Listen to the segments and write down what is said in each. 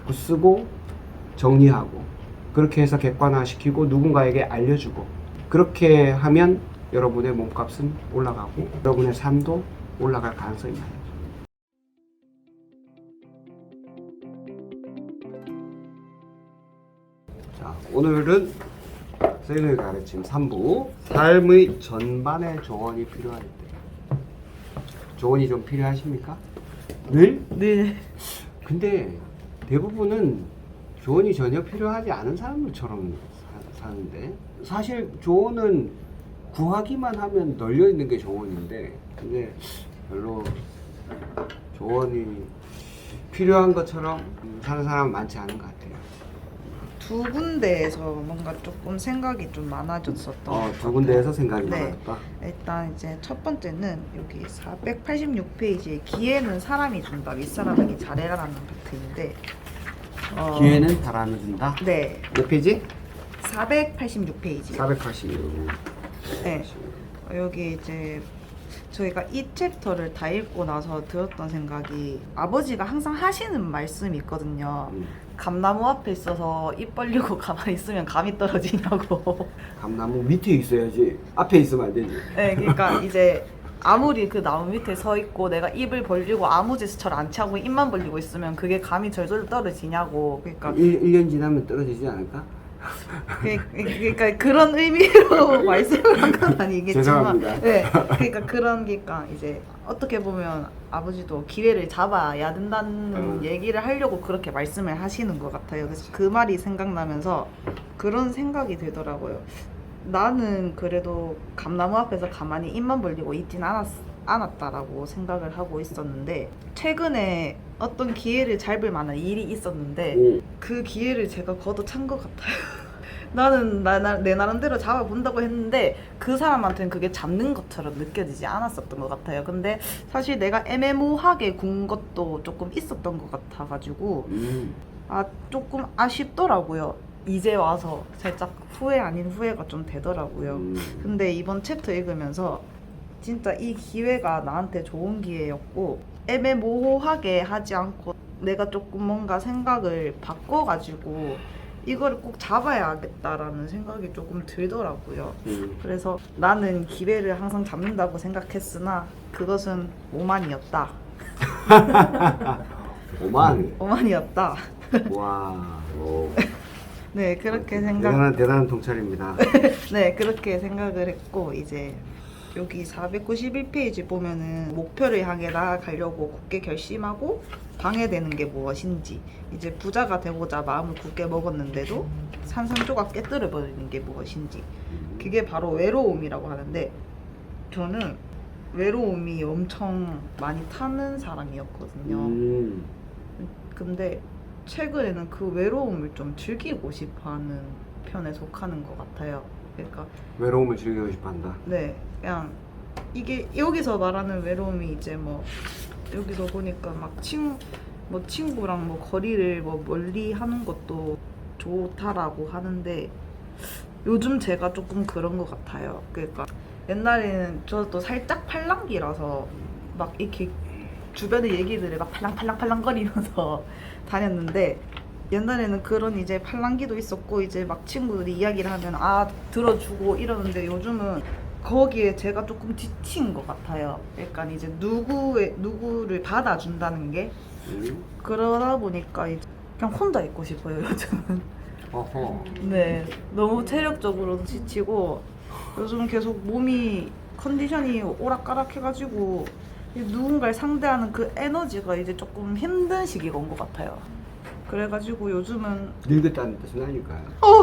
자꾸 쓰고 정리하고 그렇게 해서 객관화시키고 누군가에게 알려주고 그렇게 하면 여러분의 몸값은 올라가고 여러분의 삶도 올라갈 가능성이 많아요. 자, 오늘은 세인의 가르침 3부 삶의 전반의 조언이 필요할 때 조언이 좀 필요하십니까? 늘? 네. 근데 대부분은 조언이 전혀 필요하지 않은 사람들처럼 사는데 사실 조언은 구하기만 하면 널려있는 게 조언인데 근데 별로 조언이 필요한 것처럼 사는 사람은 많지 않은 것 같아요. 두 군데에서 뭔가 조금 생각이 좀 많아졌었던 것 같아요. 두 군데에서 생각이 네. 많았다. 일단 이제 첫 번째는 여기 486페이지에 기회는 사람이 준다. 윗사람에게 잘해라라는 파트인데 기회는 사람이 준다. 네. 몇 페이지? 486페이지. 486. 네. 여기 이제 저희가 이 챕터를 다 읽고 나서 들었던 생각이 아버지가 항상 하시는 말씀이 있거든요. 감나무 앞에 있어서 입 벌리고 가만히 있으면 감이 떨어지냐고. 감나무 밑에 있어야지 앞에 있으면 안 되지. 네, 그러니까 이제 아무리 그 나무 밑에 서 있고 내가 입을 벌리고 아무 제스처를 안 취하고 입만 벌리고 있으면 그게 감이 절절로 떨어지냐고. 그러니까 1년 지나면 떨어지지 않을까? 그러니까 그런 의미로 말씀을 한 건 아니겠지만, 죄송합니다. 네, 그러니까 그러니까 이제 어떻게 보면 아버지도 기회를 잡아야 된다는 얘기를 하려고 그렇게 말씀을 하시는 것 같아요. 그래서 그 말이 생각나면서 그런 생각이 들더라고요. 나는 그래도 감나무 앞에서 가만히 입만 벌리고 있진 않았다라고 생각을 하고 있었는데 최근에 어떤 기회를 잡을 만한 일이 있었는데 그 기회를 제가 걷어찬 것 같아요. 나는 내 나름대로 잡아본다고 했는데 그 사람한테는 그게 잡는 것처럼 느껴지지 않았었던 것 같아요. 근데 사실 내가 애매모호하게 군 것도 조금 있었던 것 같아가지고 조금 아쉽더라고요. 이제 와서 살짝 후회 아닌 후회가 좀 되더라고요. 근데 이번 챕터 읽으면서 진짜 이 기회가 나한테 좋은 기회였고 애매모호하게 하지 않고 내가 조금 뭔가 생각을 바꿔가지고 이거를 꼭 잡아야겠다라는 생각이 조금 들더라고요. 그래서 나는 기회를 항상 잡는다고 생각했으나 그것은 오만이었다. 오만이었다. 와. 오. 네, 그렇게 생각. 대단한 통찰입니다. 네, 그렇게 생각을 했고 이제 여기 491페이지 보면은 목표를 향해 나아가려고 굳게 결심하고 방해되는 게 무엇인지, 이제 부자가 되고자 마음을 굳게 먹었는데도 산산조각 깨뜨려 버리는 게 무엇인지, 그게 바로 외로움이라고 하는데 저는 외로움이 엄청 많이 타는 사람이었거든요. 근데 최근에는 그 외로움을 좀 즐기고 싶어하는 편에 속하는 것 같아요. 그러니까 외로움을 즐기고 싶어한다. 네, 그냥 이게 여기서 말하는 외로움이 이제 뭐 여기서 보니까 막 친구랑 뭐 거리를 뭐 멀리 하는 것도 좋다라고 하는데 요즘 제가 조금 그런 것 같아요. 그러니까 옛날에는 저도 살짝 팔랑귀라서 막 이렇게 주변의 얘기들을 막 팔랑팔랑팔랑거리면서 다녔는데 옛날에는 그런 이제 팔랑귀도 있었고 이제 막 친구들이 이야기를 하면 들어주고 이러는데 요즘은 거기에 제가 조금 지친 것 같아요. 그러니까 이제 누구를 받아준다는 게 그러다 보니까 이제 그냥 혼자 있고 싶어요 요즘은. 어허. 네, 너무 체력적으로도 지치고 요즘 계속 몸이 컨디션이 오락가락해가지고 누군가를 상대하는 그 에너지가 이제 조금 힘든 시기가 온 것 같아요. 그래가지고 요즘은 늙었다는 뜻은 아닐까요? 더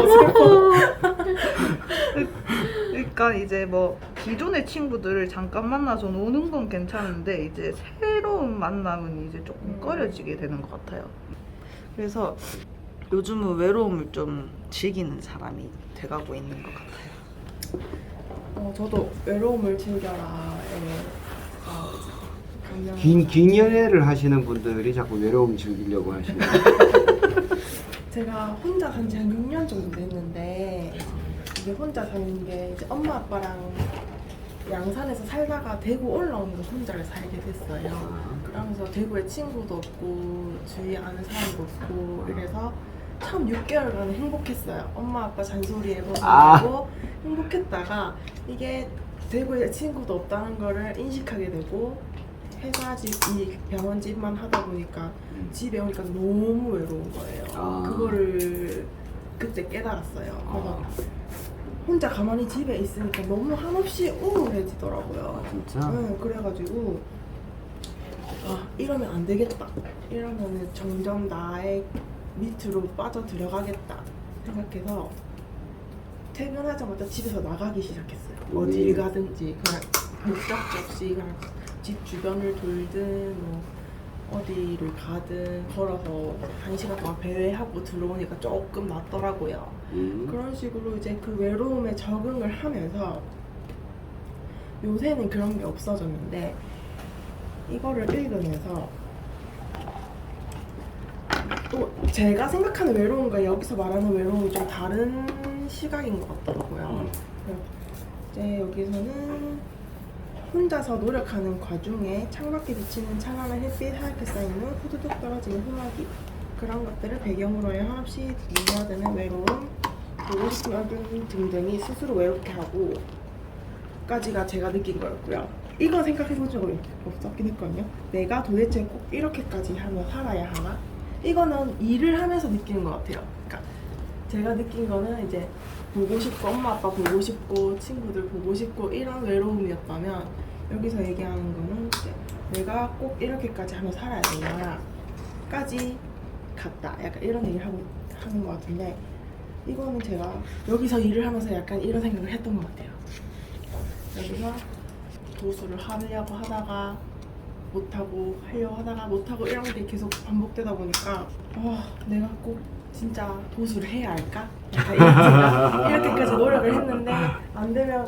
슬퍼. 그러니까 이제 뭐 기존의 친구들을 잠깐 만나서 노는 건 괜찮은데 이제 새로운 만남은 이제 조금 꺼려지게 되는 것 같아요. 그래서 요즘은 외로움을 좀 즐기는 사람이 돼가고 있는 것 같아요. 저도 외로움을 즐겨라에 긴 연애를 하시는 분들이 자꾸 외로움 즐기려고 하시는. 제가 혼자 산 지 한 6년 정도 됐는데 이게 혼자 사는 게 이제 엄마 아빠랑 양산에서 살다가 대구 올라오면서 혼자를 살게 됐어요. 그러면서 대구에 친구도 없고 주위에 아는 사람도 없고 이래서 처음 6개월간 행복했어요. 엄마 아빠 잔소리에 벗어나고 행복했다가 이게 대구에 친구도 없다는 거를 인식하게 되고 회사 집, 이 병원 집만 하다 보니까 집에 오니까 너무 외로운 거예요. 그거를 그때 깨달았어요. 그래서 혼자 가만히 집에 있으니까 너무 한없이 우울해지더라고요. 진짜? 네, 그래가지고 이러면 안 되겠다. 이러면은 점점 나의 밑으로 빠져 들어가겠다 생각해서 퇴근하자마자 집에서 나가기 시작했어요. 어딜 가든지 그냥 목적지 없이 그냥 집 주변을 돌든 뭐 어디를 가든 걸어서 1시간 동안 배회하고 들어오니까 조금 낫더라고요. 그런 식으로 이제 그 외로움에 적응을 하면서 요새는 그런 게 없어졌는데 이거를 읽으면서 또 제가 생각하는 외로움과 여기서 말하는 외로움이 좀 다른 시각인 것 같더라고요. 이제 여기서는 혼자서 노력하는 과중에 창밖에 비치는 찬란한 햇빛, 하얗게 쌓이는 후두둑 떨어지는 소나기 그런 것들을 배경으로 해 한없이 미화되는 외로움, 보고 싶은 얼굴 등등이 스스로 외롭게 하고 까지가 제가 느낀 거였고요. 이건 생각해본 적이 없었긴 했거든요. 내가 도대체 꼭 이렇게까지 하며 살아야 하나? 이거는 일을 하면서 느끼는 것 같아요. 그러니까 제가 느낀 거는 이제 보고 싶고 엄마 아빠 보고 싶고 친구들 보고 싶고 이런 외로움이었다면 여기서 얘기하는 거는 이제 내가 꼭 이렇게까지 하며 살아야 되나까지 갔다. 약간 이런 얘기를 하는 것 같은데 이거는 제가 여기서 일을 하면서 약간 이런 생각을 했던 것 같아요. 여기서 도수를 하려고 하다가 못하고 하려고 하다가 못하고 이런 게 계속 반복되다 보니까 내가 꼭 진짜 도수를 해야 할까? 약간 이런 생각 이렇게까지 노력을 했는데 안 되면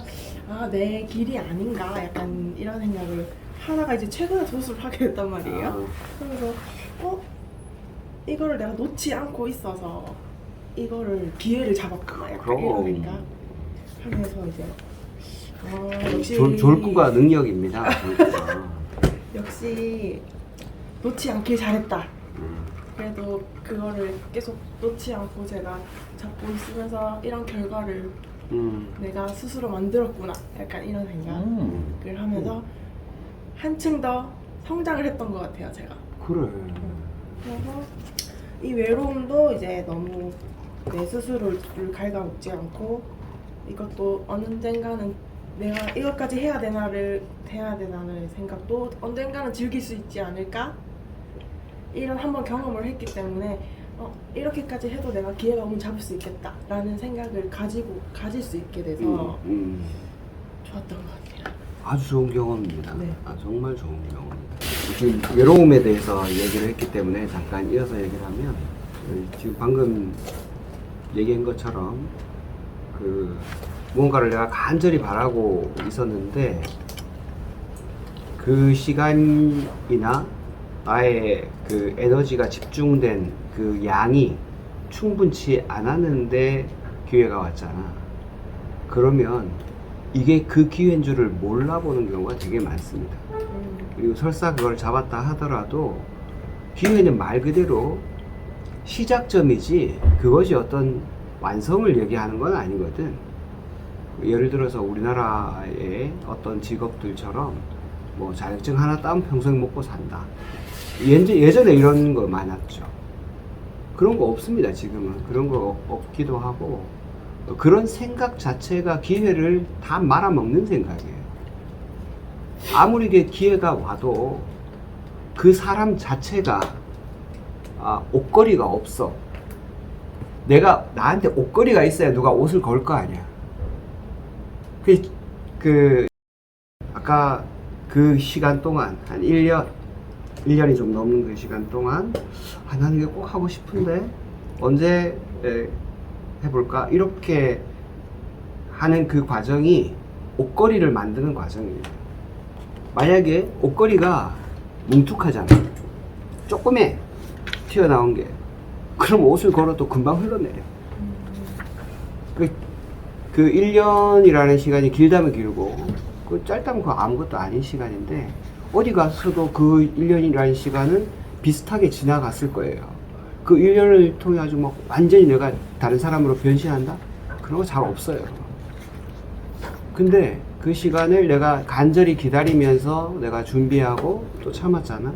내 길이 아닌가? 약간 이런 생각을 하다가 이제 최근에 도수를 하게 됐단 말이에요. 그래서 이거를 내가 놓지 않고 있어서 이거를 기회를 잡았구나 약간 이런 생각 하면서 이제 역시 졸구가 능력입니다. 졸구가. 역시 놓지 않길 잘했다. 그래도 그거를 계속 놓지 않고 제가 잡고 있으면서 이런 결과를 내가 스스로 만들었구나 약간 이런 생각을 하면서 한층 더 성장을 했던 것 같아요 제가. 그래. 그래서 이 외로움도 이제 너무 내 스스로를 갉아먹지 않고 이것도 언젠가는 내가 이것까지 해야 되나를 생각도 언젠가는 즐길 수 있지 않을까? 이런 한번 경험을 했기 때문에 이렇게까지 해도 내가 기회가 오면 잡을 수 있겠다 라는 생각을 가질 수 있게 돼서 좋았던 것 같아요. 아주 좋은 경험입니다. 네. 정말 좋은 경험입니다. 지금 외로움에 대해서 얘기를 했기 때문에 잠깐 이어서 얘기를 하면 지금 방금 얘기한 것처럼 무언가를 내가 간절히 바라고 있었는데 그 시간이나 나의 그 에너지가 집중된 그 양이 충분치 않았는데 기회가 왔잖아. 그러면 이게 그 기회인 줄을 몰라보는 경우가 되게 많습니다. 그리고 설사 그걸 잡았다 하더라도 기회는 말 그대로 시작점이지 그것이 어떤 완성을 얘기하는 건 아니거든. 예를 들어서 우리나라의 어떤 직업들처럼 뭐 자격증 하나 따면 평생 먹고 산다. 예전에 이런 거 많았죠. 그런 거 없습니다. 지금은 그런 거 없기도 하고 그런 생각 자체가 기회를 다 말아먹는 생각이에요. 아무리 기회가 와도 그 사람 자체가 옷걸이가 없어. 나한테 옷걸이가 있어야 누가 옷을 걸 거 아니야. 아까 그 시간 동안 한 1년이 좀 넘는 그 시간 동안 나는 이거 꼭 하고 싶은데 언제 해볼까? 이렇게 하는 그 과정이 옷걸이를 만드는 과정입니다. 만약에 옷걸이가 뭉툭하잖아. 조금에 튀어나온 게. 그럼 옷을 걸어도 금방 흘러내려. 그 1년이라는 시간이 길다면 길고 그 짧다면 그거 아무것도 아닌 시간인데 어디 가서도 그 1년이라는 시간은 비슷하게 지나갔을 거예요. 그 1년을 통해 아주 막 완전히 내가 다른 사람으로 변신한다? 그런 거 잘 없어요. 근데 그 시간을 내가 간절히 기다리면서 내가 준비하고 또 참았잖아.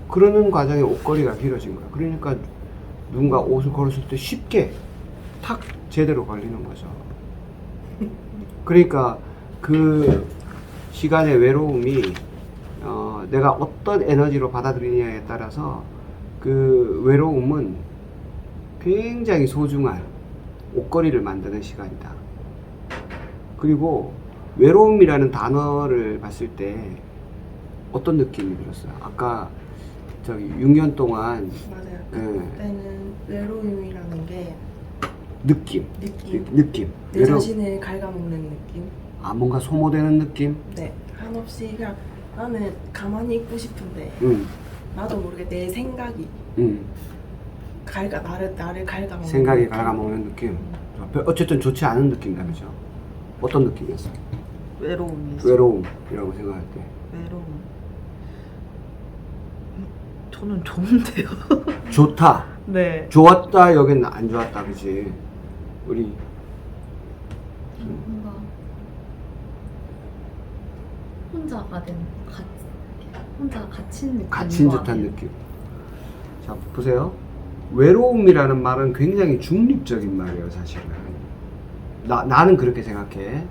그러는 과정에 옷걸이가 길어진 거야. 그러니까 누군가 옷을 걸었을 때 쉽게 탁 제대로 걸리는 거죠. 그러니까 그 시간의 외로움이 내가 어떤 에너지로 받아들이냐에 따라서 그 외로움은 굉장히 소중한 옷걸이를 만드는 시간이다. 그리고 외로움이라는 단어를 봤을 때 어떤 느낌이 들었어요? 아까 저기 6년 동안 맞아요. 네. 그때는 외로움이라는 게 느낌. 내 자신을 갉아먹는 느낌. 아, 뭔가 소모되는 느낌? 네, 한없이 그냥 나는 가만히 있고 싶은데 나도 모르게 내 생각이 나를 갉아먹는 생각이 느낌. 갉아먹는 느낌. 어쨌든 좋지 않은 느낌이다, 그죠? 어떤 느낌이었어요? 외로움이 있어요. 외로움이라고 생각할 때. 외로움. 저는 좋은데요. 좋다. 네. 좋았다, 여긴 안 좋았다, 그지? 우리 뭔가 혼자가 된 혼자 갇힌 느낌. 갇힌 듯한 느낌. 자, 보세요. 외로움이라는 말은 굉장히 중립적인 말이에요, 사실은. 나는 그렇게 생각해.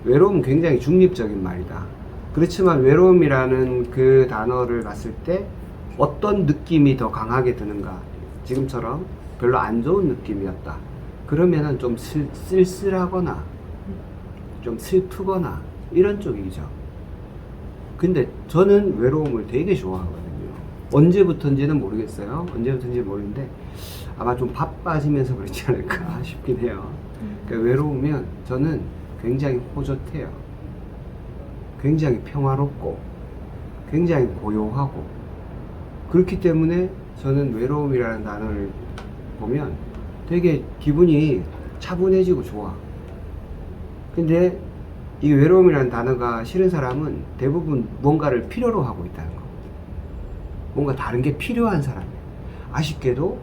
외로움은 굉장히 중립적인 말이다. 그렇지만 외로움이라는 그 단어를 봤을 때 어떤 느낌이 더 강하게 드는가? 지금처럼 별로 안 좋은 느낌이었다. 그러면은 좀 쓸쓸하거나 좀 슬프거나 이런 쪽이죠. 근데 저는 외로움을 되게 좋아하거든요. 언제부턴지는 모르겠어요. 언제부턴지 모르는데 아마 좀 바빠지면서 그렇지 않을까 싶긴 해요. 그러니까 외로우면 저는 굉장히 호젓해요. 굉장히 평화롭고 굉장히 고요하고 그렇기 때문에 저는 외로움이라는 단어를 보면 되게 기분이 차분해지고 좋아. 근데 이 외로움이라는 단어가 싫은 사람은 대부분 뭔가를 필요로 하고 있다는 거. 뭔가 다른 게 필요한 사람이에요. 아쉽게도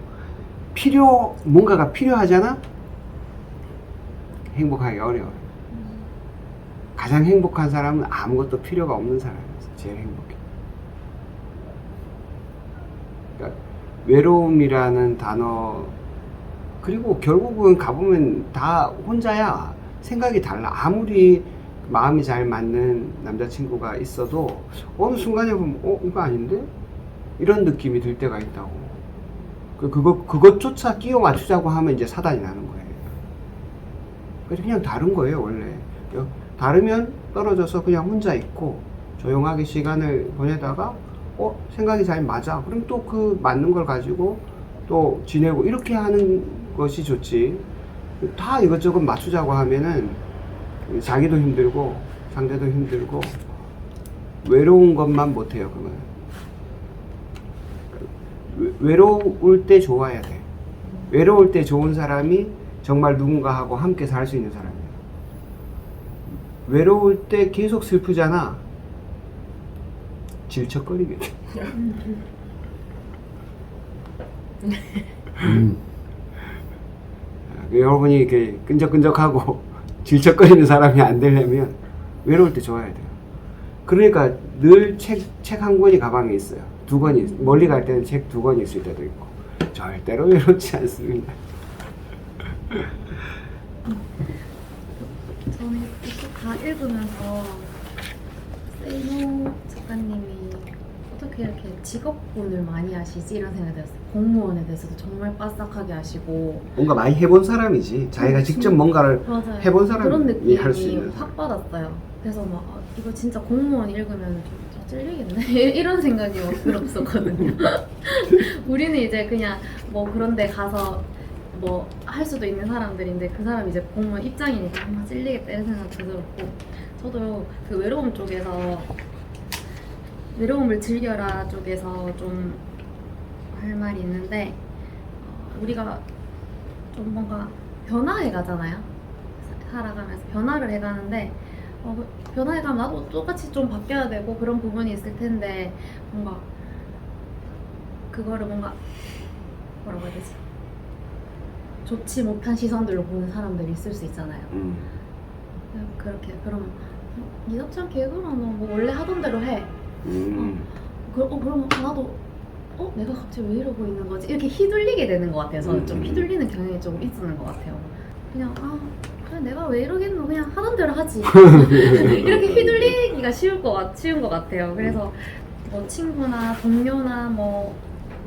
뭔가가 필요하잖아? 행복하기 어려워요. 가장 행복한 사람은 아무것도 필요가 없는 사람이에요. 제일 행복해. 그러니까 외로움이라는 단어, 그리고 결국은 가보면 다 혼자야. 생각이 달라. 아무리 마음이 잘 맞는 남자친구가 있어도 어느 순간에 보면 이거 아닌데? 이런 느낌이 들 때가 있다고. 그것조차 끼워 맞추자고 하면 이제 사단이 나는 거예요. 그래서 그냥 다른 거예요, 원래. 다르면 떨어져서 그냥 혼자 있고 조용하게 시간을 보내다가 생각이 잘 맞아. 그럼 또 그 맞는 걸 가지고 또 지내고 이렇게 하는 것이 좋지. 다 이것저것 맞추자고 하면은 자기도 힘들고 상대도 힘들고 외로운 것만 못해요. 그거는 외로울 때 좋아야 돼. 외로울 때 좋은 사람이 정말 누군가하고 함께 살 수 있는 사람이야. 외로울 때 계속 슬프잖아. 질척거리겠지. 여러분이 이렇게 끈적끈적하고 질척거리는 사람이 안 되려면 외로울 때 좋아야 돼요. 그러니까 늘 책 한 권이 가방에 있어요. 2권이, 멀리 갈 때는 책 2권이 있을 때도 있고. 절대로 외롭지 않습니다. 저는 이거 다 읽으면서 세이노 작가님이 어떻게 이렇게 직업군을 많이 하시지 이런 생각이 들었어요. 공무원에 대해서도 정말 빠삭하게 하시고 뭔가 많이 해본 사람이지. 자기가 직접 뭔가를 맞아요. 해본 그런 사람이 할 수 느낌이 있는. 확 받았어요. 그래서 막 이거 진짜 공무원 읽으면 좀 찔리겠네 이런 생각이 막 들었었거든요. 우리는 이제 그냥 뭐 그런 데 가서 뭐 할 수도 있는 사람들인데 그 사람이 이제 공무원 입장이니까 정말 찔리겠다 이런 생각도 들었고, 저도 그 외로움 쪽에서 외로움을 즐겨라 쪽에서 좀 할 말이 있는데, 우리가 좀 뭔가 변화해 가잖아요. 살아가면서 변화를 해 가는데 변화해가면 나도 똑같이 좀 바뀌어야 되고 그런 부분이 있을 텐데 뭔가 그거를 뭔가 뭐라고 해야 되지? 좋지 못한 시선들로 보는 사람들이 있을 수 있잖아요. 그렇게 그러면 니답지 않게 그러면 뭐 원래 하던 대로 해. 그러면 나도 내가 갑자기 왜 이러고 있는 거지? 이렇게 휘둘리게 되는 것 같아요. 저는 좀 휘둘리는 경향이 좀 있는 것 같아요. 그냥 그래 내가 왜 이러겠노? 그냥 하던 대로 하지. 이렇게 휘둘리기가 쉬운 것 같아요. 그래서 뭐 친구나 동료나 뭐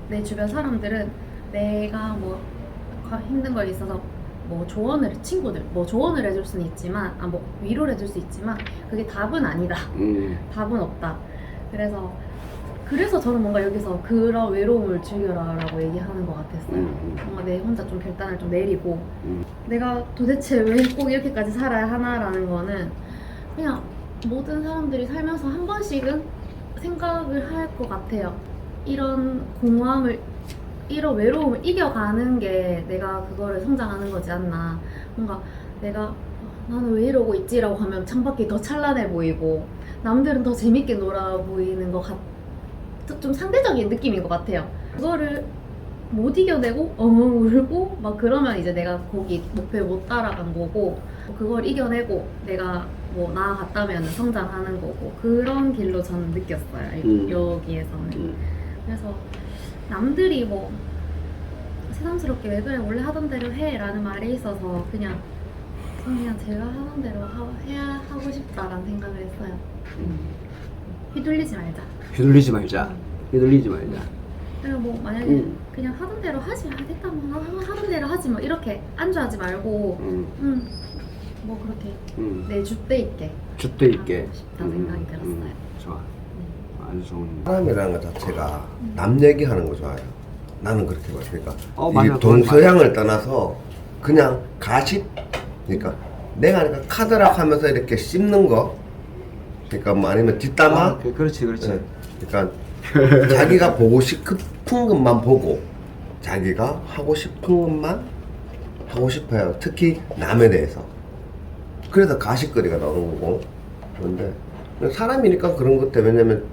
내 주변 사람들은 내가 뭐 힘든 걸 있어서 뭐 친구들 뭐 조언을 해줄 수는 있지만 뭐 위로를 해줄 수 있지만 그게 답은 아니다. 답은 없다. 그래서 저는 뭔가 여기서 그런 외로움을 즐겨라라고 얘기하는 것 같았어요. 뭔가 내 혼자 좀 결단을 좀 내리고 내가 도대체 왜 꼭 이렇게까지 살아야 하나라는 거는 그냥 모든 사람들이 살면서 한 번씩은 생각을 할 것 같아요. 이런 공허함을 이런 외로움을 이겨가는 게 내가 그거를 성장하는 거지 않나. 뭔가 내가 나는 왜 이러고 있지라고 하면 창밖이 더 찬란해 보이고 남들은 더 재밌게 놀아 보이는 것 좀 상대적인 느낌인 것 같아요. 그거를 못 이겨내고 엉엉 울고 막 그러면 이제 내가 거기 목표에 못 따라간 거고 그걸 이겨내고 내가 뭐 나아갔다면 성장하는 거고 그런 길로 저는 느꼈어요. 여기에서는. 그래서 남들이 뭐 새삼스럽게 왜 그래 원래 하던 대로 해 라는 말에 있어서 그냥 제가 하던 대로 해야 하고 싶다라는 생각을 했어요. 휘둘리지 말자. 휘둘리지 말자. 그리고 뭐 만약에 그냥 하던 대로 하지 됐다 뭐 하던 대로 하지 뭐 이렇게 안주하지 말고 뭐 그렇게 내 줏대 있게 하고 싶다 생각이 들었어요. 좋아. 아주 좋은. 사람이라는 것 자체가 남 얘기하는 거 좋아해요. 나는 그렇게 봐요. 그러니까 맞아, 이게 동서양을 떠나서 그냥 가십. 그러니까 내가 그러니까 카드락 하면서 이렇게 씹는 거. 그러니까 뭐 아니면 뒷담화. 그렇지. 네. 그러니까 자기가 보고 싶은 것만 보고 자기가 하고 싶은 것만 하고 싶어요. 특히 남에 대해서. 그래서 가십거리가 나오는 거고. 그런데 사람이니까 그런 것 때문에 왜냐면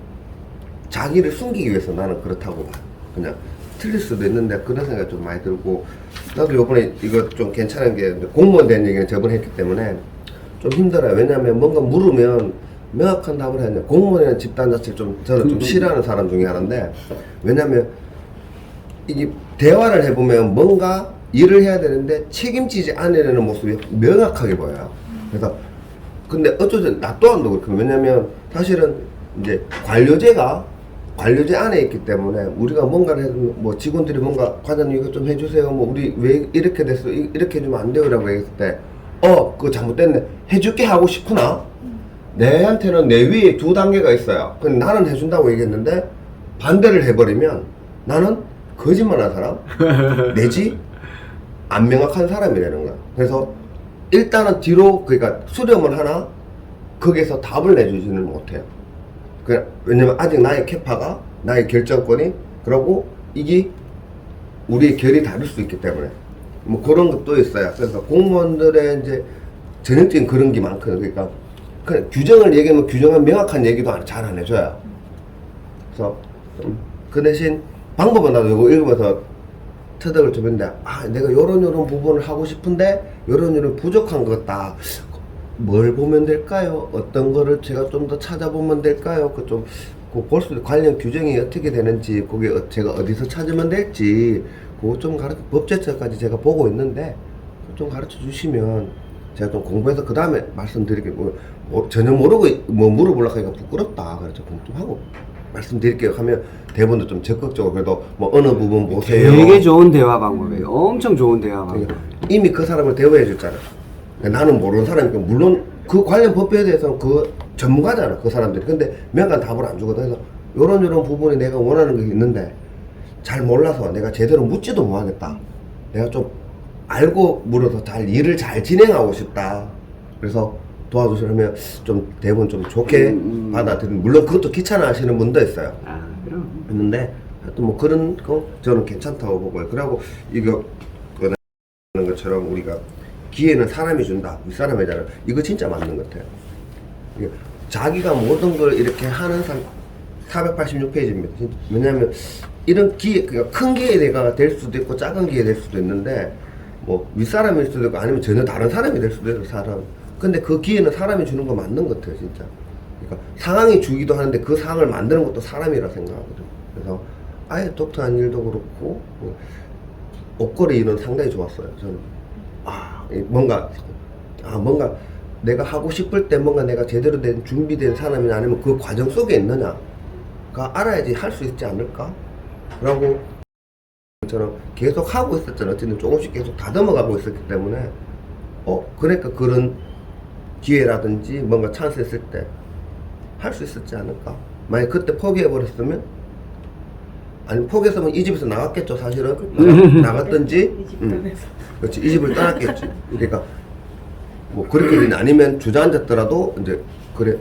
자기를 숨기기 위해서 나는 그렇다고 봐. 그냥 틀릴 수도 있는데 그런 생각이 좀 많이 들고 나도 요번에 이거 좀 괜찮은 게 공무원 된 얘기는 저번에 했기 때문에 좀 힘들어요. 왜냐면 뭔가 물으면 명확한 답을 해야 돼. 공무원이라는 집단 자체를 저는 좀 싫어하는 사람 중에 하나인데 왜냐면 이게 대화를 해보면 뭔가 일을 해야 되는데 책임지지 않으려는 모습이 명확하게 보여요. 그래서 근데 어쩌든 나 또한도 그렇고 왜냐면 사실은 이제 관료제 안에 있기 때문에 우리가 뭔가를 해도 뭐 직원들이 뭔가 과장님 이거 좀 해주세요 뭐 우리 왜 이렇게 됐어 이렇게 해주면 안 돼요 라고 했을 때 그거 잘못됐네 해줄게 하고 싶으나 내한테는 내 위에 2단계가 있어요. 근데 나는 해준다고 얘기했는데 반대를 해버리면 나는 거짓말한 사람 내지 안 명확한 사람이 되는 거야. 그래서 일단은 뒤로 그러니까 수렴을 하나 거기에서 답을 내주지는 못해요. 왜냐면 아직 나의 캐파가 나의 결정권이 그러고 이게 우리의 결이 다를 수 있기 때문에 뭐 그런 것도 있어요. 그래서 공무원들의 이제 전형적인 그런 게 많거든요. 그러니까 규정을 얘기하면 규정한 명확한 얘기도 잘 안 해줘요. 그래서 그 대신 방법은 나도 이거 읽으면서 터득을 좀 했는데 내가 요런 부분을 하고 싶은데 요런 부족한 것 같다. 뭘 보면 될까요? 어떤 거를 제가 좀 더 찾아보면 될까요? 볼 수 관련 규정이 어떻게 되는지 거기 제가 어디서 찾으면 될지 그거 좀 법제처까지 제가 보고 있는데 좀 가르쳐 주시면 제가 좀 공부해서 그 다음에 말씀드릴게요. 전혀 모르고 뭐 물어보려고 하니까 부끄럽다. 그래서 좀 하고 말씀드릴게요 하면 대본도 좀 적극적으로 그래도 뭐 어느 부분 보세요. 되게 좋은 대화 방법이에요. 엄청 좋은 대화 방법. 이미 그 사람을 대우해 줬잖아. 나는 모르는 사람이니까 물론 그 관련 법에 대해서는 그 전문가잖아 그 사람들이. 근데 명확한 답을 안 주거든. 그래서 요런 부분이 내가 원하는 게 있는데 잘 몰라서 내가 제대로 묻지도 못하겠다. 내가 좀 알고 물어서 일을 잘 진행하고 싶다. 그래서 도와주시면 좀 대부분 좀 좋게 받아들이는 물론 그것도 귀찮아 하시는 분도 있어요. 그럼. 있는데 하여튼 뭐 그런 거 저는 괜찮다고 보고요. 그리고 이거 그런 것처럼 우리가 기회는 사람이 준다. 윗사람이잖아. 이거 진짜 맞는 것 같아요. 이게 자기가 모든 걸 이렇게 하는 486페이지입니다. 왜냐하면 이런 기회, 그러니까 큰 기회가 될 수도 있고 작은 기회 될 수도 있는데 뭐 윗사람일 수도 있고 아니면 전혀 다른 사람이 될 수도 있고 사람. 근데 그 기회는 사람이 주는 거 맞는 것 같아요, 진짜. 그러니까 상황이 주기도 하는데 그 상황을 만드는 것도 사람이라 생각하거든요. 그래서 아예 독특한 일도 그렇고 뭐 옷걸이 일은 상당히 좋았어요. 저는 뭔가 내가 하고 싶을 때 뭔가 내가 제대로 된 준비된 사람이냐 아니면 그 과정 속에 있느냐가 알아야지 할 수 있지 않을까? 라고 저는 계속 하고 있었잖아요. 어쨌든 조금씩 계속 다듬어가고 있었기 때문에 그러니까 그런 기회라든지 뭔가 찬스 있을 때 할 수 있었지 않을까? 만약 그때 포기해버렸으면 아니 포기했으면 이 집에서 나갔겠죠 사실은. 나갔든지 이 집단에서 그렇지 이 집을 떠났겠지. 그러니까 뭐 그렇게 되냐 아니면 주저앉았더라도 이제 그래.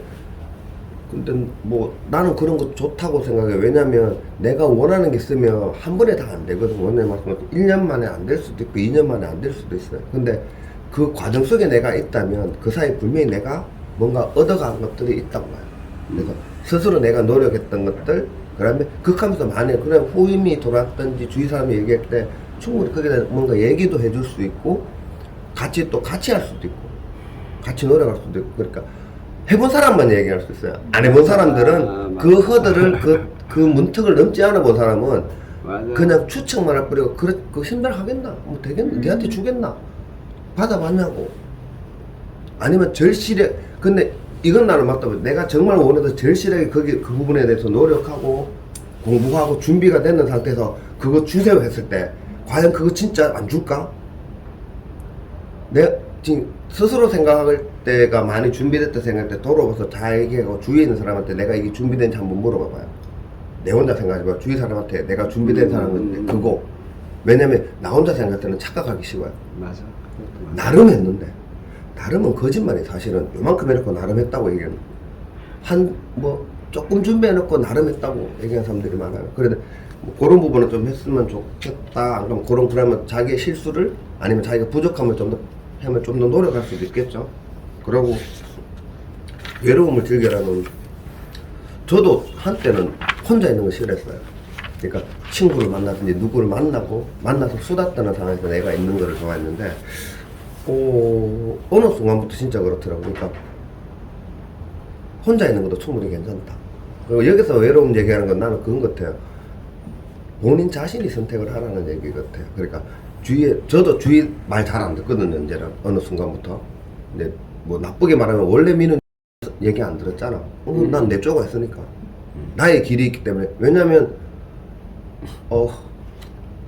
근데 뭐 나는 그런 거 좋다고 생각해. 왜냐면 내가 원하는 게 있으면 한 번에 다 안 되거든. 원래 말씀드린 1년 만에 안 될 수도 있고 2년 만에 안 될 수도 있어요. 근데 그 과정 속에 내가 있다면 그 사이 분명히 내가 뭔가 얻어간 것들이 있다고 봐요. 그래서 스스로 내가 노력했던 것들 그다음에 극하면서 만약 그냥 후임이 돌았든지 주위 사람이 얘기할 때 충분히 거기에 대해서 뭔가 얘기도 해줄 수 있고 같이 할 수도 있고 같이 노력할 수도 있고 그러니까 해본 사람만 얘기할 수 있어요. 안 해본 사람들은 그 허들을 그 문턱을 넘지 않아 본 사람은 맞아. 그냥 추측만 할 뿐이고 그 신발하겠나? 뭐 되겠나? 걔한테 주겠나? 받아봤냐고? 아니면 절실해. 근데 이건 나는 맞다. 내가 정말 원해서 절실하게 그 부분에 대해서 노력하고 공부하고 준비가 되는 상태에서 그거 주세요 했을 때 과연 그거 진짜 안 줄까? 내가 지금 스스로 생각할 때가 많이 준비됐다 생각할 때 돌아와서 다 얘기하고 주위에 있는 사람한테 내가 이게 준비된지 한번 물어봐봐요. 내 혼자 생각하지 마. 주위 사람한테 내가 준비된 사람은 그거. 왜냐면 나 혼자 생각할 때는 착각하기 쉬워요. 맞아. 나름 했는데 나름은 거짓말이 사실은 요만큼 해놓고 나름 했다고 얘기하는 뭐 조금 준비해놓고 나름 했다고 얘기하는 사람들이 많아요. 그래도 뭐 그런 부분은 좀 했으면 좋겠다. 안 그러면 그러면 자기의 실수를 아니면 자기가 부족함을 좀 더 하면 좀 더 노력할 수도 있겠죠. 그러고 외로움을 즐겨라는 저도 한때는 혼자 있는 거 싫어했어요. 그러니까 친구를 만나든지 누구를 만나서 수다 떠는 상황에서 내가 있는 거를 좋아했는데 어느 순간부터 진짜 그렇더라고요. 그러니까 혼자 있는 것도 충분히 괜찮다. 그리고 여기서 외로움 얘기하는 건 나는 그건 것 같아요. 본인 자신이 선택을 하라는 얘기 같아요. 그러니까 저도 주위 말 잘 안 듣거든요. 이제는 어느 순간부터. 근데 뭐 나쁘게 말하면 원래 미는 얘기 안 들었잖아. 난 내 쪼가 있으니까. 나의 길이 있기 때문에. 왜냐면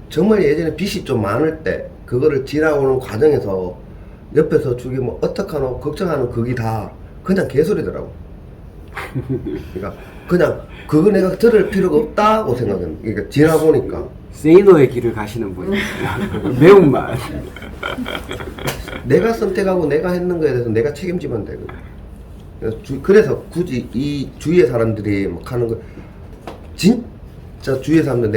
정말 예전에 빚이 좀 많을 때 그거를 지나오는 과정에서 옆에서 주기 뭐 어떡하노 걱정하는 그게 다 그냥 개소리더라고. 그러니까 그냥 그거 내가 들을 필요가 없다고 생각합니다. 그러니까 지나보니까 세이노의 길을 가시는 분이 매운맛. 내가 선택하고 내가 했는 거에 대해서 내가 책임지면 되거든. 그래서 굳이 이 주위의 사람들이 막 하는 거 진짜 주위의 사람들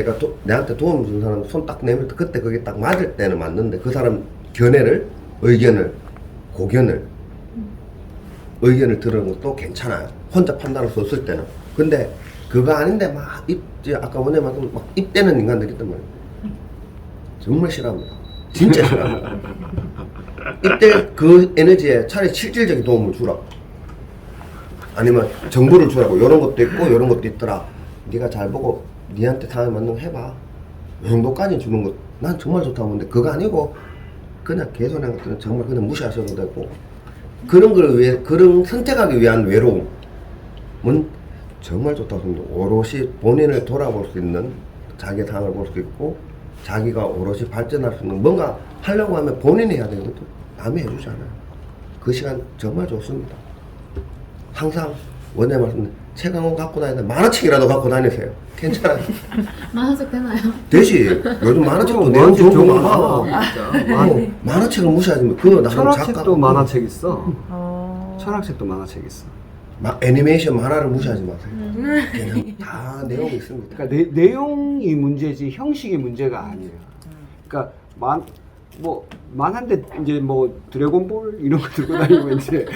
내한테 도움 주는 사람 손 딱 내밀 때 그때 그게 딱 맞을 때는 맞는데 그 사람 의견을 들은 것도 괜찮아요. 혼자 판단할 수 없을 때는. 근데 그거 아닌데 막 아까 원래만큼 막 입대는 인간들이 있단 말이에요. 정말 싫어합니다. 진짜 싫어합니다. 입대 그 에너지에 차라리 실질적인 도움을 주라. 아니면 정보를 주라고. 이런 것도 있고 이런 것도 있더라. 네가 잘 보고 니한테 상황에 맞는 거 해봐. 이 정도까지 주는 것 난 정말 좋다고 보는데 그거 아니고 그냥 개소리한 것들은 정말 그냥 무시하셔도 되고 그런 선택하기 위한 외로움은 정말 좋다고 생각합니다. 오롯이 본인을 돌아볼 수 있는 자기의 상황을 볼 수 있고 자기가 오롯이 발전할 수 있는 뭔가 하려고 하면 본인이 해야 되거든. 남이 해주지 않아요. 그 시간 정말 좋습니다. 항상 원래 말씀 책 한 권 갖고 다니는데 만화책이라도 갖고 다니세요. 괜찮아요. 만화책 되나요? 되지. 요즘 만화책도 내용 좋은 거 많아. 만화책을 무시하지 마. 그거 나름 철학책도 만화책 있어. 어... 철학책도 만화책 있어. 애니메이션 만화를 무시하지 마세요. 그냥 다 내용이 있습니다. 그러니까 내용이 문제지 형식이 문제가 아니에요. 그러니까 뭐 만한데 이제 뭐 드래곤볼 이런 거 들고 다니면 이제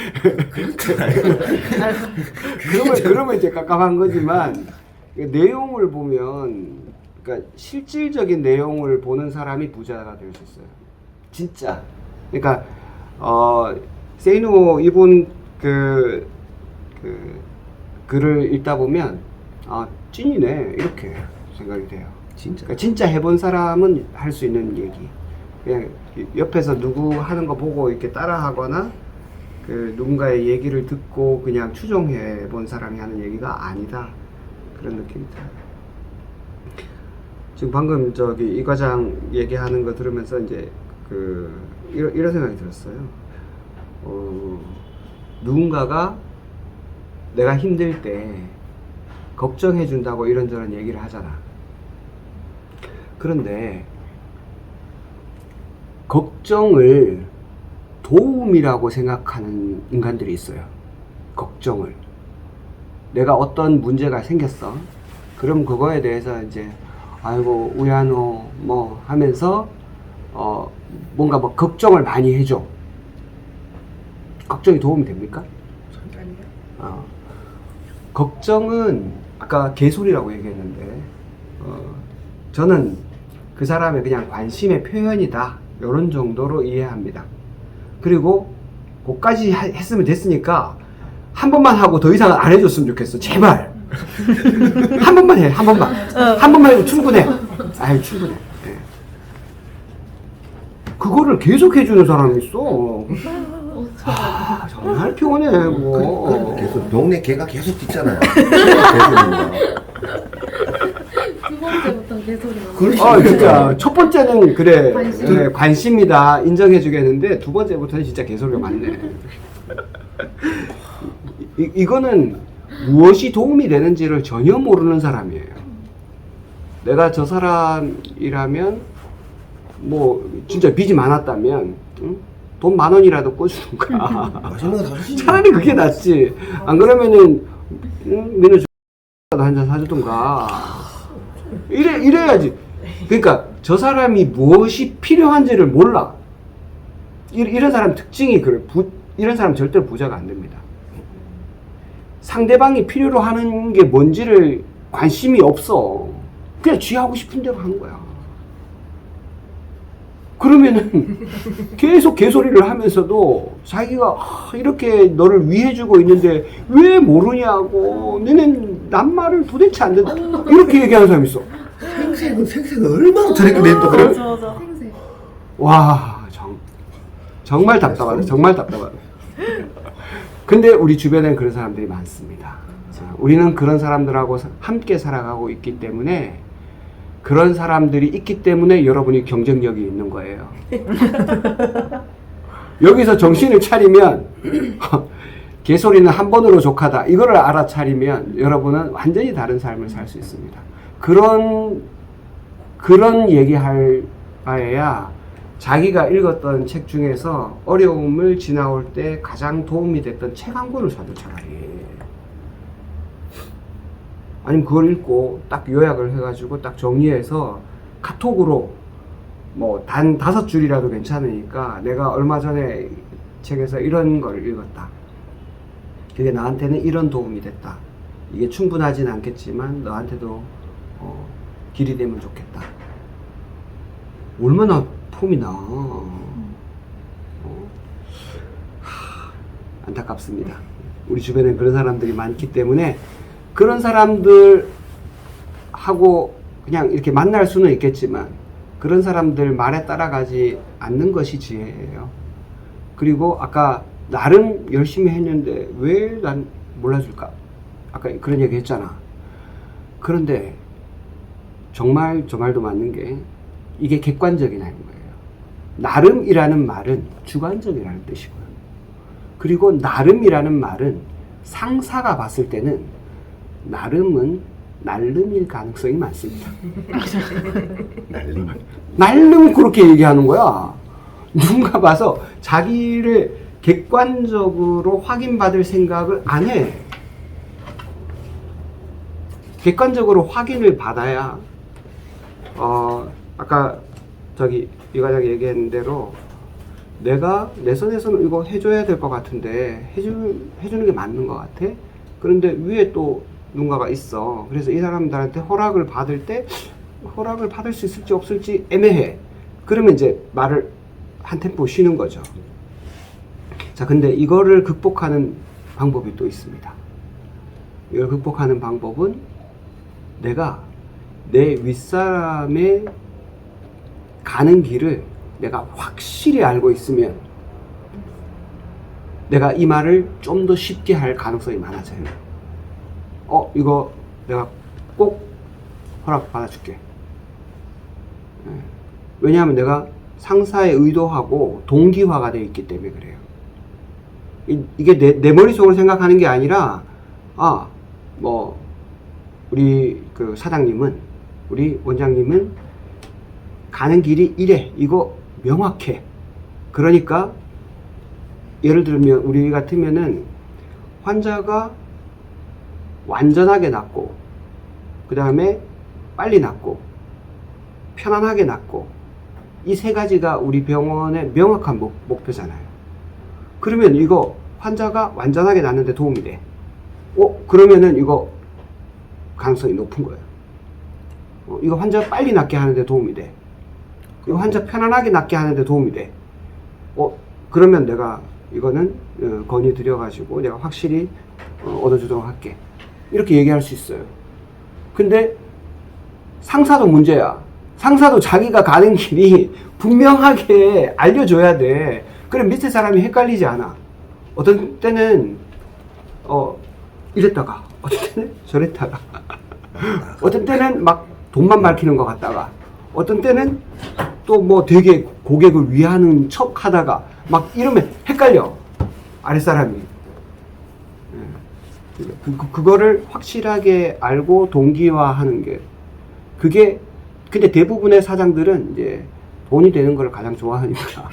그러면 이제 깝깝한 거지만 내용을 보면 그러니까 실질적인 내용을 보는 사람이 부자가 될 수 있어요. 진짜. 그러니까 세이노 이분 그 글을 읽다 보면 아 찐이네 이렇게 생각이 돼요. 진짜. 그러니까 진짜 해본 사람은 할 수 있는 얘기. 그냥 옆에서 누구 하는 거 보고 이렇게 따라하거나 그 누군가의 얘기를 듣고 그냥 추종해 본 사람이 하는 얘기가 아니다. 그런 느낌이 들어요. 지금 방금 저기 이 과장 얘기하는 거 들으면서 이제 이런 생각이 들었어요. 누군가가 내가 힘들 때 걱정해 준다고 이런저런 얘기를 하잖아. 그런데 걱정을 도움이라고 생각하는 인간들이 있어요. 걱정을. 내가 어떤 문제가 생겼어. 그럼 그거에 대해서 이제 아이고 우야노 뭐 하면서 뭔가 뭐 걱정을 많이 해줘. 걱정이 도움이 됩니까? 아니요. 걱정은 아까 개소리라고 얘기했는데 저는 그 사람의 그냥 관심의 표현이다 이런 정도로 이해합니다. 그리고 그까지 했으면 됐으니까 한 번만 하고 더 이상은 안 해줬으면 좋겠어. 제발 한 번만 해. 한 번만 해도 충분해. 아유 충분해. 네. 그거를 계속 해주는 사람이 있어. 아, 정말 피곤해 그거. 계속 동네 개가 계속 짖잖아요. 두 번째부터 개소리 나고. 그렇지. 진짜 첫 번째는 그래 관심. 네, 관심이다 인정해주겠는데 두 번째부터는 진짜 개소리가 많네. 이거는 무엇이 도움이 되는지를 전혀 모르는 사람이에요. 내가 저 사람이라면 뭐 진짜 빚이 많았다면 응? 돈 10,000원이라도 꿔주는가. 맛있는 거 사주지. 차라리 그게 낫지. 안 그러면은 민우 한잔 사주던가. 이래야지. 그러니까 저 사람이 무엇이 필요한지를 몰라. 이런 사람 특징이 그래. 이런 사람 절대로 부자가 안 됩니다. 상대방이 필요로 하는 게 뭔지를 관심이 없어. 그냥 쥐 하고 싶은 대로 하는 거야. 그러면은 계속 개소리를 하면서도 자기가 이렇게 너를 위해주고 있는데 왜 모르냐고, 너는 남 말을 도대체 안 듣다, 이렇게 얘기하는 사람이 있어. 생색은 얼마나 저렇게 냅둬 그래. 맞아. 생색. 와, 정말 답답하다. 정말 답답하다. 근데 우리 주변엔 그런 사람들이 많습니다. 자, 우리는 그런 사람들하고 함께 살아가고 있기 때문에, 그런 사람들이 있기 때문에 여러분이 경쟁력이 있는 거예요. 여기서 정신을 차리면 개소리는 한 번으로 족하다, 이거를 알아차리면 여러분은 완전히 다른 삶을 살 수 있습니다. 그런 얘기할 바에야 자기가 읽었던 책 중에서 어려움을 지나올 때 가장 도움이 됐던 책 한 권을 사도 차라리. 아니면 그걸 읽고 딱 요약을 해가지고 딱 정리해서 카톡으로 뭐 단 5줄이라도 괜찮으니까, 내가 얼마 전에 책에서 이런 걸 읽었다. 그게 나한테는 이런 도움이 됐다. 이게 충분하진 않겠지만 너한테도 길이 되면 좋겠다. 얼마나 폼이 나. 안타깝습니다. 우리 주변에 그런 사람들이 많기 때문에 그런 사람들하고 그냥 이렇게 만날 수는 있겠지만 그런 사람들 말에 따라가지 않는 것이 지혜예요. 그리고 아까 나름 열심히 했는데 왜 난 몰라줄까? 아까 그런 얘기 했잖아. 그런데 정말 저 말도 맞는 게, 이게 객관적이라는 거예요. 나름이라는 말은 주관적이라는 뜻이고요. 그리고 나름이라는 말은 상사가 봤을 때는 나름은 날름일 가능성이 많습니다. 날름 그렇게 얘기하는 거야. 누군가 봐서 자기를 객관적으로 확인받을 생각을 안 해. 객관적으로 확인을 받아야 아까 저기 이 과장이 얘기한 대로 내가 내 선에서는 이거 해줘야 될 것 같은데 해주는 게 맞는 것 같아. 그런데 위에 또 누군가가 있어. 그래서 이 사람들한테 허락을 받을 때 허락을 받을 수 있을지 없을지 애매해. 그러면 이제 말을 한 템포 쉬는 거죠. 자, 근데 이거를 극복하는 방법이 또 있습니다. 이걸 극복하는 방법은 내가 내 윗사람의 가는 길을 내가 확실히 알고 있으면 내가 이 말을 좀 더 쉽게 할 가능성이 많아져요. 이거 내가 꼭 허락 받아줄게. 왜냐하면 내가 상사의 의도하고 동기화가 되어 있기 때문에 그래요. 이게 내 머릿속으로 생각하는 게 아니라, 우리 그 사장님은, 우리 원장님은 가는 길이 이래. 이거 명확해. 그러니까, 예를 들면, 우리 같으면은 환자가 완전하게 낫고, 그 다음에 빨리 낫고, 편안하게 낫고, 이 세 가지가 우리 병원의 명확한 목표잖아요. 그러면 이거 환자가 완전하게 낫는데 도움이 돼. 그러면은 이거 가능성이 높은 거예요. 이거 환자 빨리 낫게 하는데 도움이 돼. 이거 환자 편안하게 낫게 하는데 도움이 돼. 그러면 내가 이거는 건의 드려가지고 내가 확실히 얻어주도록 할게. 이렇게 얘기할 수 있어요. 근데 상사도 문제야. 상사도 자기가 가는 길이 분명하게 알려줘야 돼. 그럼 밑에 사람이 헷갈리지 않아. 어떤 때는 이랬다가 어떤 때는 저랬다가 어떤 때는 막 돈만 밝히는 것 같다가 어떤 때는 또 뭐 되게 고객을 위하는 척 하다가 막 이러면 헷갈려. 아랫사람이. 그거를 확실하게 알고 동기화하는 게 그게 근데 대부분의 사장들은 이제 돈이 되는 걸 가장 좋아하니까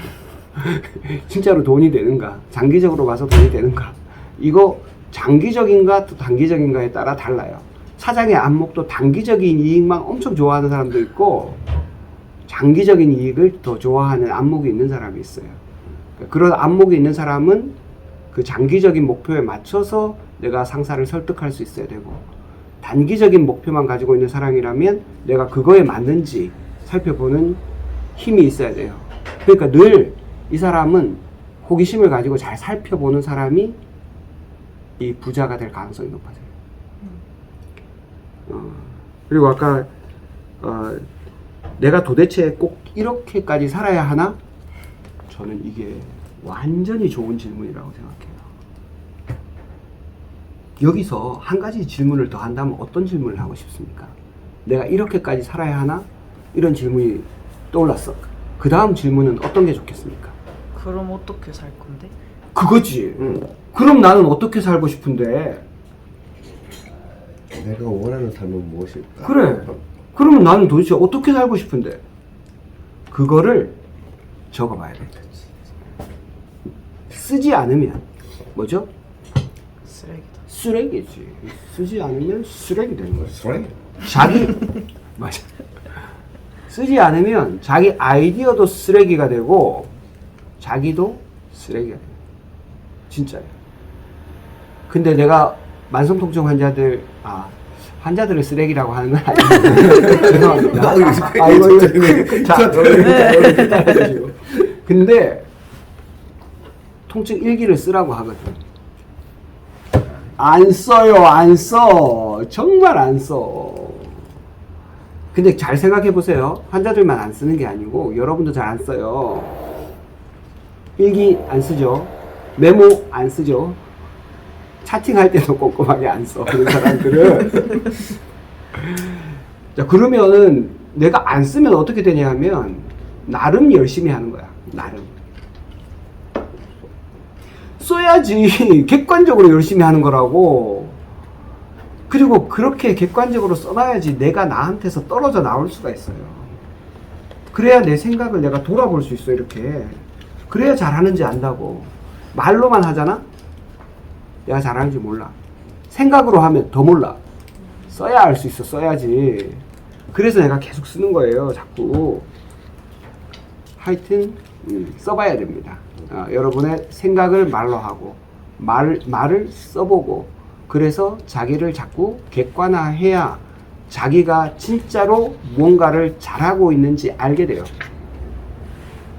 진짜로 돈이 되는가 장기적으로 봐서 돈이 되는가 이거 장기적인가 또 단기적인가에 따라 달라요. 사장의 안목도 단기적인 이익만 엄청 좋아하는 사람도 있고 장기적인 이익을 더 좋아하는 안목이 있는 사람이 있어요. 그런 안목이 있는 사람은 그 장기적인 목표에 맞춰서 내가 상사를 설득할 수 있어야 되고 단기적인 목표만 가지고 있는 사람이라면 내가 그거에 맞는지 살펴보는 힘이 있어야 돼요. 그러니까 늘 이 사람은 호기심을 가지고 잘 살펴보는 사람이 이 부자가 될 가능성이 높아져요. 그리고 아까 내가 도대체 꼭 이렇게까지 살아야 하나? 저는 이게 완전히 좋은 질문이라고 생각해요. 여기서 한 가지 질문을 더 한다면 어떤 질문을 하고 싶습니까? 내가 이렇게까지 살아야 하나? 이런 질문이 떠올랐어. 그 다음 질문은 어떤 게 좋겠습니까? 그럼 어떻게 살 건데? 그거지. 그럼 나는 어떻게 살고 싶은데? 내가 원하는 삶은 무엇일까? 그래. 그러면 나는 도대체 어떻게 살고 싶은데? 그거를 적어봐야 돼. 쓰지 않으면 뭐죠? 쓰레기다. 쓰레기지. 쓰지 않으면 쓰레기 되는 거야. 쓰레기? 자기 맞아. 쓰지 않으면 자기 아이디어도 쓰레기가 되고 자기도 쓰레기가 돼요. 진짜요. 근데 내가 만성통증 환자들을 쓰레기라고 하는 건 아니에요. 죄송합니다. 이거 자, 근데 통증 일기를 쓰라고 하거든. 안 써요, 안 써. 정말 안 써. 근데 잘 생각해 보세요. 환자들만 안 쓰는 게 아니고 여러분도 잘 안 써요. 일기 안 쓰죠. 메모 안 쓰죠. 차팅할 때도 꼼꼼하게 안 써. 그런 사람들은. 자, 그러면은 내가 안 쓰면 어떻게 되냐면 나름 열심히 하는 거야. 나름. 써야지. 객관적으로 열심히 하는 거라고. 그리고 그렇게 객관적으로 써놔야지 내가 나한테서 떨어져 나올 수가 있어요. 그래야 내 생각을 내가 돌아볼 수 있어. 이렇게. 그래야 잘하는지 안다고. 말로만 하잖아? 내가 잘하는지 몰라. 생각으로 하면 더 몰라. 써야 알 수 있어. 써야지. 그래서 내가 계속 쓰는 거예요. 자꾸. 하여튼 써봐야 됩니다. 여러분의 생각을 말로 하고 말을 써보고 그래서 자기를 자꾸 객관화해야 자기가 진짜로 뭔가를 잘하고 있는지 알게 돼요.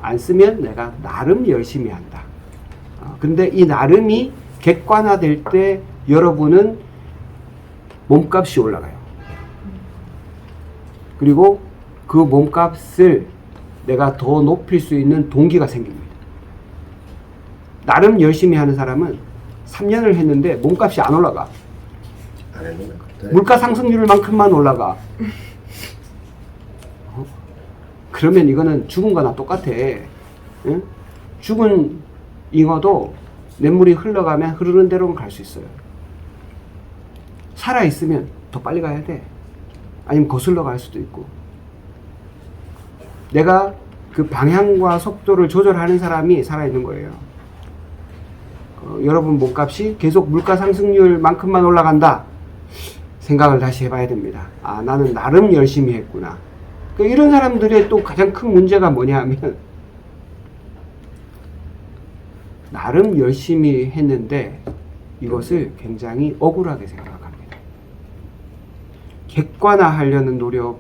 안 쓰면 내가 나름 열심히 한다. 근데 이 나름이 객관화될 때 여러분은 몸값이 올라가요. 그리고 그 몸값을 내가 더 높일 수 있는 동기가 생깁니다. 나름 열심히 하는 사람은 3년을 했는데 몸값이 안 올라가. 안 했는 것 같아. 물가 상승률만큼만 올라가. 그러면 이거는 죽은 거나 똑같아. 응? 죽은 잉어도 냇물이 흘러가면 흐르는 대로는 갈 수 있어요. 살아있으면 더 빨리 가야 돼. 아니면 거슬러 갈 수도 있고. 내가 그 방향과 속도를 조절하는 사람이 살아있는 거예요. 여러분 몸값이 계속 물가 상승률만큼만 올라간다. 생각을 다시 해봐야 됩니다. 아, 나는 나름 열심히 했구나. 이런 사람들의 또 가장 큰 문제가 뭐냐 하면 나름 열심히 했는데 이것을 굉장히 억울하게 생각합니다. 객관화하려는 노력을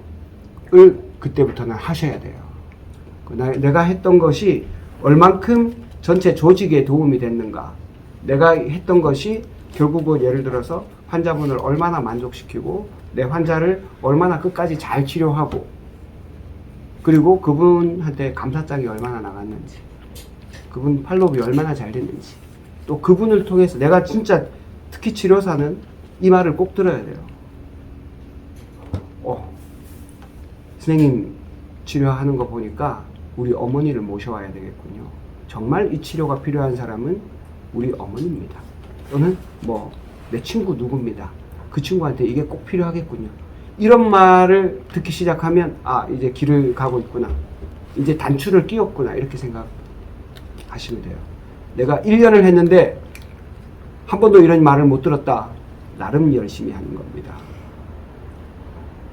그때부터는 하셔야 돼요. 내가 했던 것이 얼만큼 전체 조직에 도움이 됐는가, 내가 했던 것이 결국은 예를 들어서 환자분을 얼마나 만족시키고 내 환자를 얼마나 끝까지 잘 치료하고 그리고 그분한테 감사장이 얼마나 나갔는지, 그분 팔로업이 얼마나 잘 됐는지, 또 그분을 통해서 내가 진짜 특히 치료사는 이 말을 꼭 들어야 돼요. 선생님 치료하는 거 보니까 우리 어머니를 모셔와야 되겠군요. 정말 이 치료가 필요한 사람은 우리 어머니입니다. 또는 내 친구 누구입니다. 그 친구한테 이게 꼭 필요하겠군요. 이런 말을 듣기 시작하면 이제 길을 가고 있구나. 이제 단추를 끼웠구나. 이렇게 생각하시면 돼요. 내가 1년을 했는데 한 번도 이런 말을 못 들었다. 나름 열심히 하는 겁니다.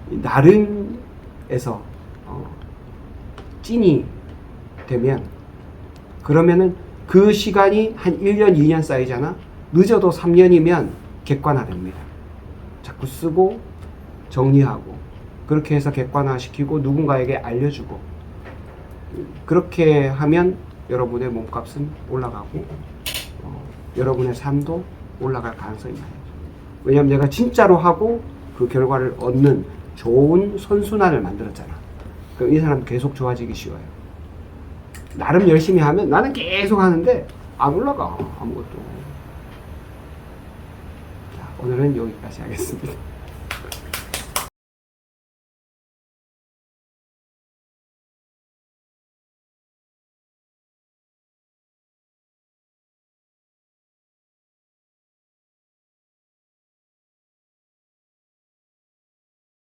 나름에서 찐이 되면 그러면은 그 시간이 한 1년, 2년 쌓이잖아. 늦어도 3년이면 객관화됩니다. 자꾸 쓰고 정리하고 그렇게 해서 객관화시키고 누군가에게 알려주고 그렇게 하면 여러분의 몸값은 올라가고 여러분의 삶도 올라갈 가능성이 많아요. 왜냐하면 내가 진짜로 하고 그 결과를 얻는 좋은 선순환을 만들었잖아. 그럼 이 사람 계속 좋아지기 쉬워요. 나름 열심히 하면 나는 계속 하는데 안 올라가 아무것도. 자, 오늘은 여기까지 하겠습니다.